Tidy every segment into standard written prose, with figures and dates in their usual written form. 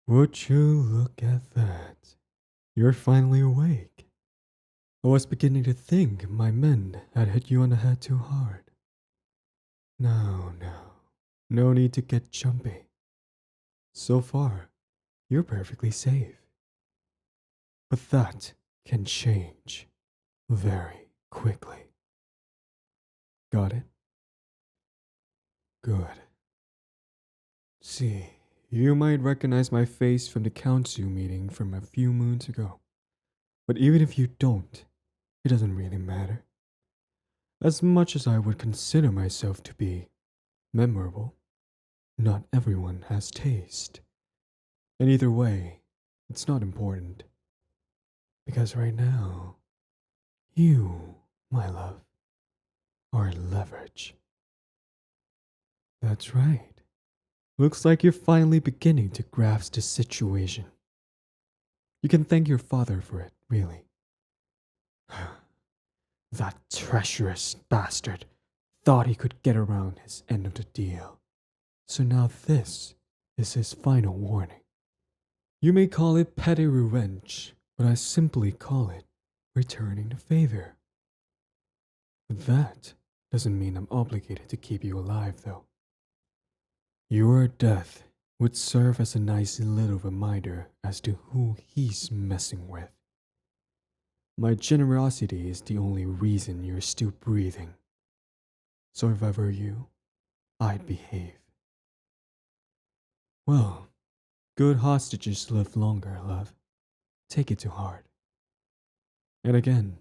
Would you look at that? You're finally awake. I was beginning to think my men had hit you on the head too hard. No, no. No need to get jumpy. So far, you're perfectly safe. But that can change very quickly. Got it? Good. See, you might recognize my face from the council meeting from a few moons ago. But even if you don't, it doesn't really matter. As much as I would consider myself to be memorable, not everyone has taste. And either way, it's not important. Because right now, you, my love, are leverage. That's right. Looks like you're finally beginning to grasp the situation. You can thank your father for it, really. That treacherous bastard thought he could get around his end of the deal. So now this is his final warning. You may call it petty revenge, but I simply call it returning the favor. That doesn't mean I'm obligated to keep you alive, though. Your death would serve as a nice little reminder as to who he's messing with. My generosity is the only reason you're still breathing. So if I were you, I'd behave. Well, good hostages live longer, love. Take it to heart. And again,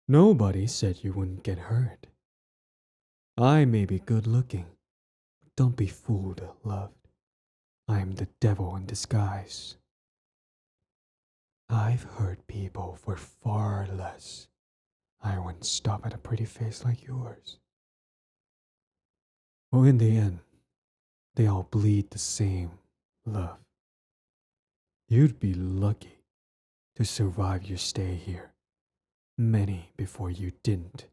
nobody said you wouldn't get hurt. I may be good looking, but don't be fooled, love. I'm the devil in disguise. I've hurt people for far less. I wouldn't stop at a pretty face like yours. Well, in the end, they all bleed the same, love. You'd be lucky to survive your stay here. Many before you didn't.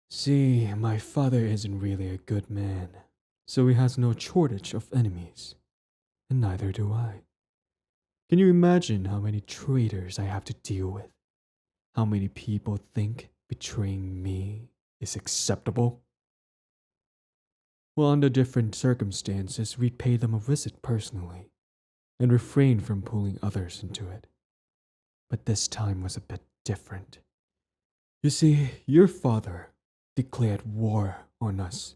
See, my father isn't really a good man, so he has no shortage of enemies. And neither do I. Can you imagine how many traitors I have to deal with? How many people think betraying me is acceptable? Well, under different circumstances, we'd pay them a visit personally and refrain from pulling others into it. But this time was a bit different. You see, your father declared war on us,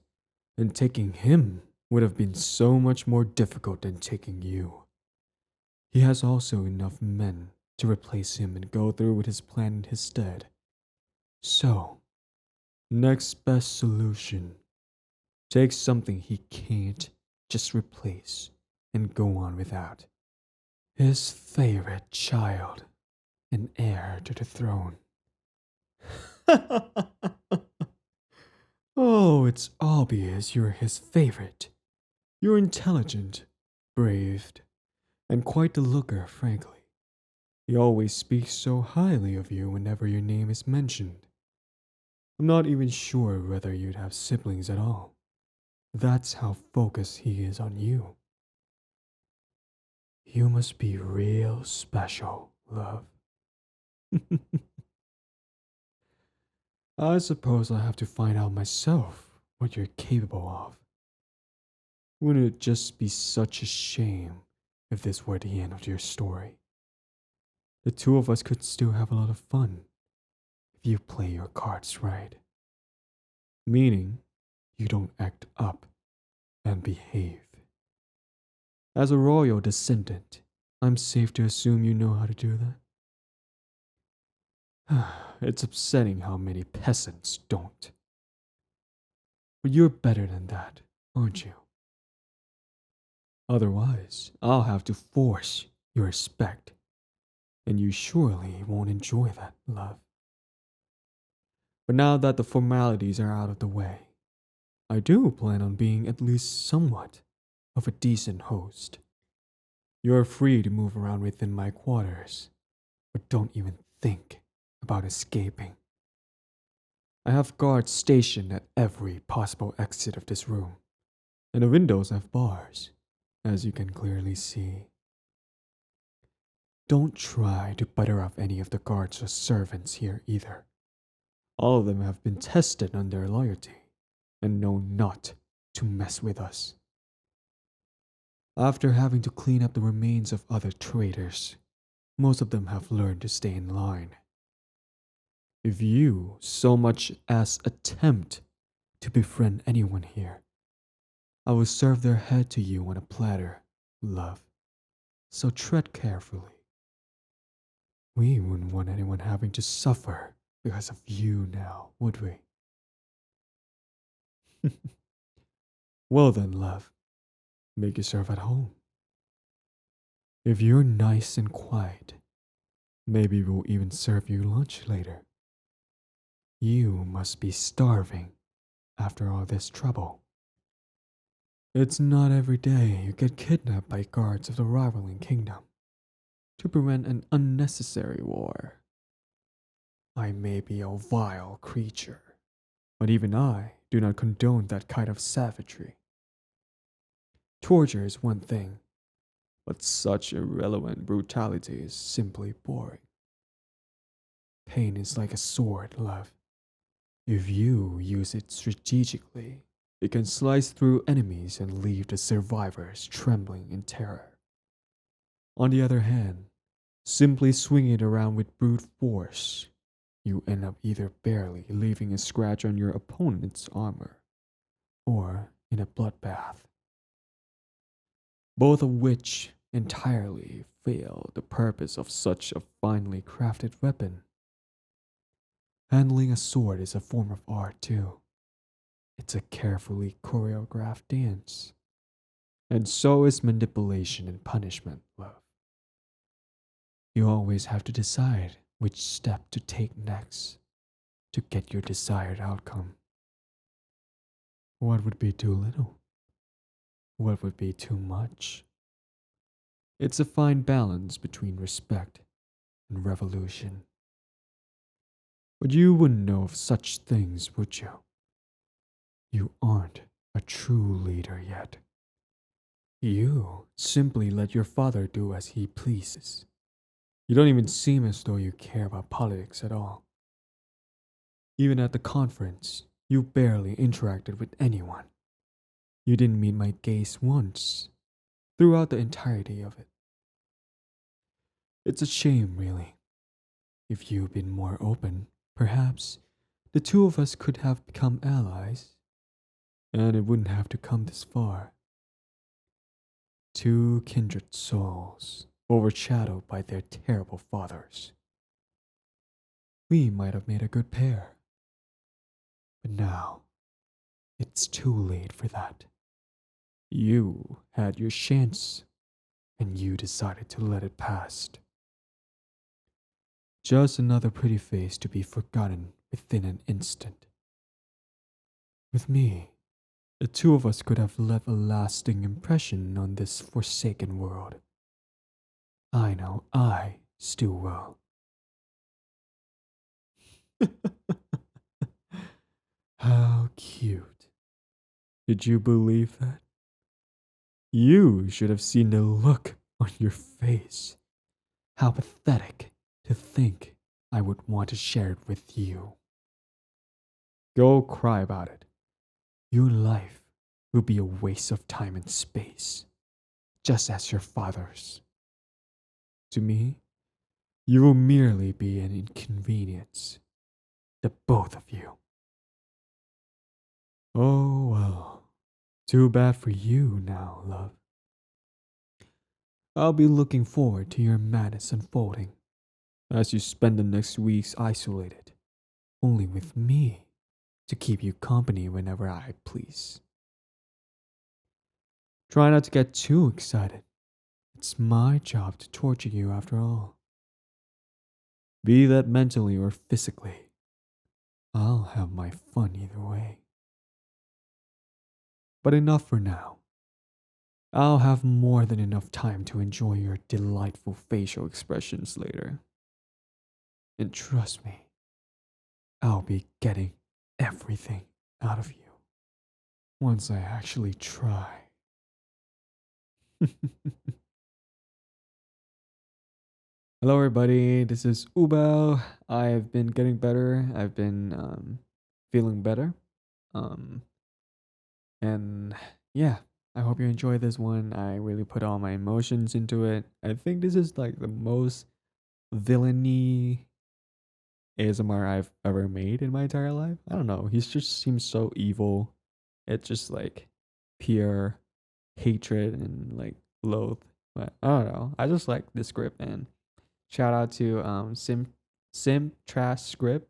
and taking him would have been so much more difficult than taking you. He has also enough men to replace him and go through with his plan in his stead. So, next best solution. Take something he can't just replace and go on without. His favorite child, an heir to the throne. Oh, it's obvious you're his favorite. You're intelligent, brave, and quite the looker, frankly. He always speaks so highly of you whenever your name is mentioned. I'm not even sure whether you'd have siblings at all. That's how focused he is on you. You must be real special, love. I suppose I'll have to find out myself what you're capable of. Wouldn't it just be such a shame if this were the end of your story? The two of us could still have a lot of fun if you play your cards right. Meaning, you don't act up and behave. As a royal descendant, I'm safe to assume you know how to do that. It's upsetting how many peasants don't. But you're better than that, aren't you? Otherwise, I'll have to force your respect, and you surely won't enjoy that, love. But now that the formalities are out of the way, I do plan on being at least somewhat of a decent host. You're free to move around within my quarters, but don't even think about escaping. I have guards stationed at every possible exit of this room, and the windows have bars. as you can clearly see. Don't try to butter up any of the guards or servants here either. All of them have been tested on their loyalty and know not to mess with us. After having to clean up the remains of other traitors, most of them have learned to stay in line. If you so much as attempt to befriend anyone here, I will serve their head to you on a platter, love. So tread carefully. We wouldn't want anyone having to suffer because of you now, would we? Well then, love, make yourself at home. If you're nice and quiet, maybe we'll even serve you lunch later. You must be starving after all this trouble. It's not every day you get kidnapped by guards of the rivaling kingdom to prevent an unnecessary war. I may be a vile creature, but even I do not condone that kind of savagery. Torture is one thing, but such irrelevant brutality is simply boring. Pain is like a sword, love. If you use it strategically, it can slice through enemies and leave the survivors trembling in terror. On the other hand, simply swinging it around with brute force, you end up either barely leaving a scratch on your opponent's armor, or in a bloodbath. Both of which entirely fail the purpose of such a finely crafted weapon. Handling a sword is a form of art too. It's a carefully choreographed dance. And so is manipulation and punishment, love. You always have to decide which step to take next to get your desired outcome. What would be too little? What would be too much? It's a fine balance between respect and revolution. But you wouldn't know of such things, would you? You aren't a true leader yet. You simply let your father do as he pleases. You don't even seem as though you care about politics at all. Even at the conference, you barely interacted with anyone. You didn't meet my gaze once, throughout the entirety of it. It's a shame, really. If you'd been more open, perhaps the two of us could have become allies, and it wouldn't have to come this far. Two kindred souls, overshadowed by their terrible fathers. We might have made a good pair. But now, it's too late for that. You had your chance, and you decided to let it pass. Just another pretty face to be forgotten within an instant. With me, the two of us could have left a lasting impression on this forsaken world. I know I still will. How cute. Did you believe that? You should have seen the look on your face. How pathetic to think I would want to share it with you. Go cry about it. Your life will be a waste of time and space, just as your father's. To me, you will merely be an inconvenience, the both of you. Oh well, too bad for you now, love. I'll be looking forward to your madness unfolding as you spend the next weeks isolated, only with me to keep you company whenever I please. Try not to get too excited. It's my job to torture you after all. Be that mentally or physically, I'll have my fun either way. But enough for now. I'll have more than enough time to enjoy your delightful facial expressions later. And trust me, I'll be getting everything out of you once I actually try. Hello, everybody. This is Ubel. I've been getting better. I've been feeling better. Um, and yeah, I hope you enjoy this one. I really put all my emotions into it. I think this is like the most villainy ASMR I've ever made in my entire life. I don't know. He just seems so evil. It's just like pure hatred and like loathe. But I don't know. I just like the script, and shout out to Sim Trash Script.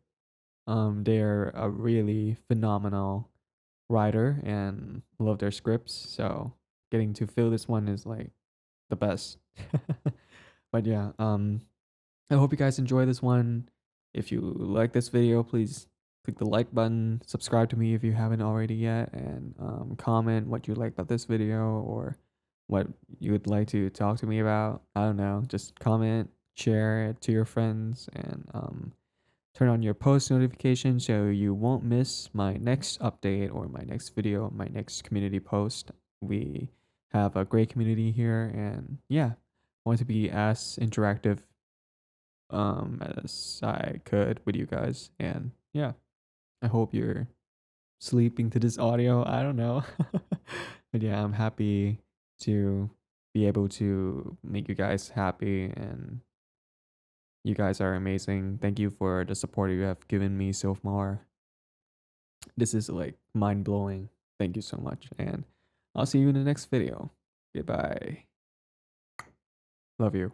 They're a really phenomenal writer and love their scripts. So getting to fill this one is like the best. But yeah, I hope you guys enjoy this one. If you like this video, please click the like button, subscribe to me if you haven't already yet, and comment what you like about this video or what you would like to talk to me about. I don't know, just comment, share it to your friends, and turn on your post notifications so you won't miss my next update or my next video, my next community post. We have a great community here, and yeah, I want to be as interactive as I could with you guys. And yeah, I hope you're sleeping to this audio. I don't know. But yeah, I'm happy to be able to make you guys happy, and you guys are amazing. Thank you for the support you have given me so far. This is like mind blowing. Thank you so much. And I'll see you in the next video. Goodbye. Love you.